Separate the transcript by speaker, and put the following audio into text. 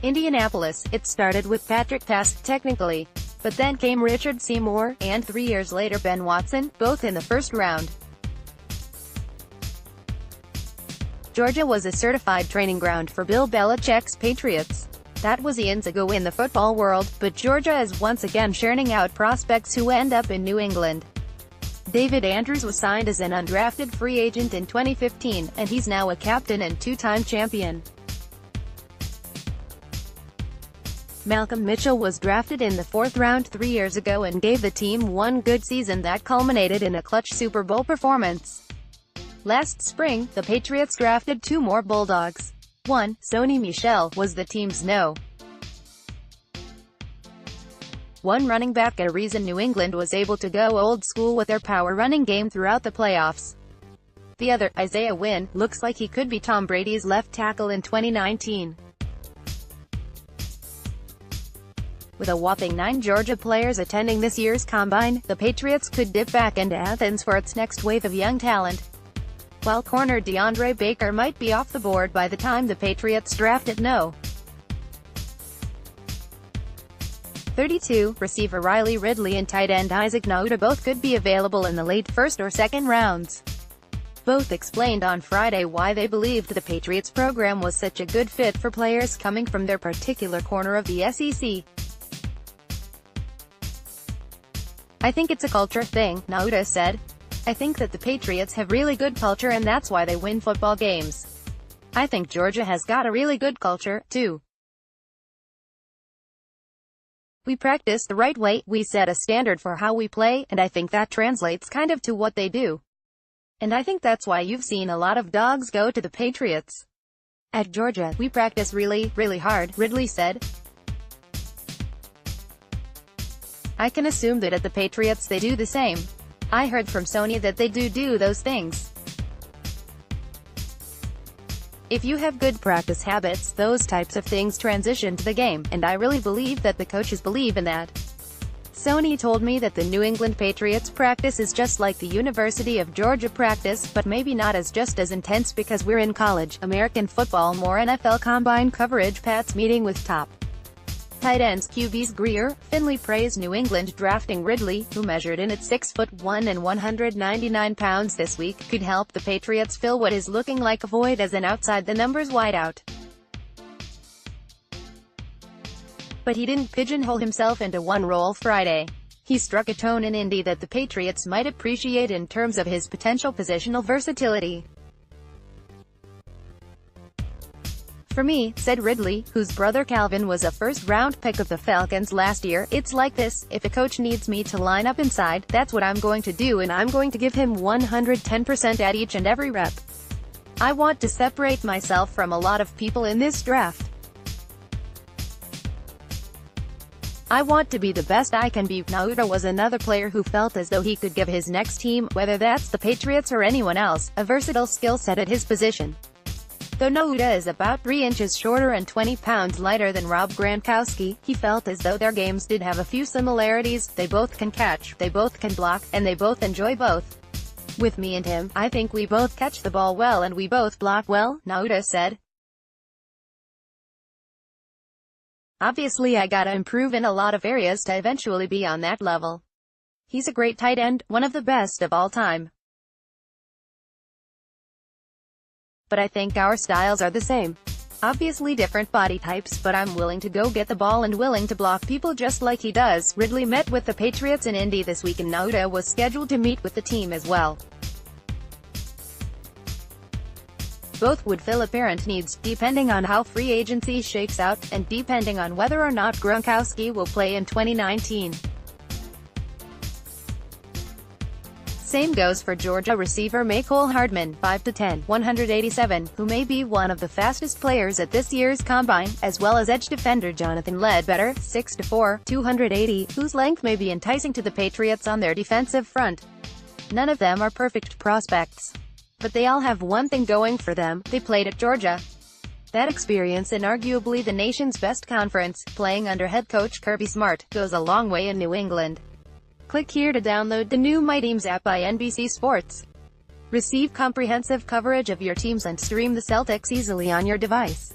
Speaker 1: Indianapolis, it started with Patriots technically. But then came Richard Seymour, and 3 years later Ben Watson, both in the first round. Georgia was a certified training ground for Bill Belichick's Patriots. That was eons ago in the football world, but Georgia is once again churning out prospects who end up in New England. David Andrews was signed as an undrafted free agent in 2015, and he's now a captain and two-time champion. Malcolm Mitchell was drafted in the 4th round 3 years ago and gave the team one good season that culminated in a clutch Super Bowl performance. Last spring, the Patriots drafted 2 more Bulldogs. One, Sony Michel, was the team's No. 1 running back, a reason New England was able to go old school with their power running game throughout the playoffs. The other, Isaiah Wynn, looks like he could be Tom Brady's left tackle in 2019. With a whopping 9 Georgia players attending this year's Combine, the Patriots could dip back into Athens for its next wave of young talent. While corner DeAndre Baker might be off the board by the time the Patriots drafted No. 32, receiver Riley Ridley and tight end Isaac Nauta both could be available in the late 1st or 2nd rounds. Both explained on Friday why they believed the Patriots program was such a good fit for players coming from their particular corner of the SEC. "I think it's a culture thing," Nauta said. "I think that the Patriots have really good culture and that's why they win football games. I think Georgia has got a really good culture, too. We practice the right way, we set a standard for how we play, and I think that translates kind of to what they do. And I think that's why you've seen a lot of Dawgs go to the Patriots. At Georgia, we practice really, really hard," Ridley said. "I can assume that at the Patriots they do the same. I heard from Sony that they do those things. If you have good practice habits, those types of things transition to the game, and I really believe that the coaches believe in that. Sony told me that the New England Patriots practice is just like the University of Georgia practice, but maybe not just as intense because we're in college, American football, more NFL Combine coverage." Pat's meeting with top tight ends QBs Greer, Finley praised New England drafting Ridley, who measured in at 6'1" and 199 pounds this week, could help the Patriots fill what is looking like a void as an outside-the-numbers wideout. But he didn't pigeonhole himself into one role Friday. He struck a tone in Indy that the Patriots might appreciate in terms of his potential positional versatility. "For me," said Ridley, whose brother Calvin was a first-round pick of the Falcons last year, "it's like this: if a coach needs me to line up inside, that's what I'm going to do, and I'm going to give him 110% at each and every rep. I want to separate myself from a lot of people in this draft. I want to be the best I can be." Nauta was another player who felt as though he could give his next team, whether that's the Patriots or anyone else, a versatile skill set at his position. Though Nauta is about 3 inches shorter and 20 pounds lighter than Rob Gronkowski, he felt as though their games did have a few similarities. "They both can catch, they both can block, and they both enjoy both. With me and him, I think we both catch the ball well and we both block well," Nauta said. "Obviously I gotta improve in a lot of areas to eventually be on that level. He's a great tight end, one of the best of all time. But I think our styles are the same. Obviously different body types, but I'm willing to go get the ball and willing to block people just like he does." Ridley met with the Patriots in Indy this week and Nauta was scheduled to meet with the team as well. Both would fill apparent needs, depending on how free agency shakes out, and depending on whether or not Gronkowski will play in 2019. Same goes for Georgia receiver Mecole Hardman, 5'10", 187, who may be one of the fastest players at this year's Combine, as well as edge defender Jonathan Ledbetter, 6'4", 280, whose length may be enticing to the Patriots on their defensive front. None of them are perfect prospects. But they all have one thing going for them: they played at Georgia. That experience in arguably the nation's best conference, playing under head coach Kirby Smart, goes a long way in New England. Click here to download the new My Teams app by NBC Sports. Receive comprehensive coverage of your teams and stream the Celtics easily on your device.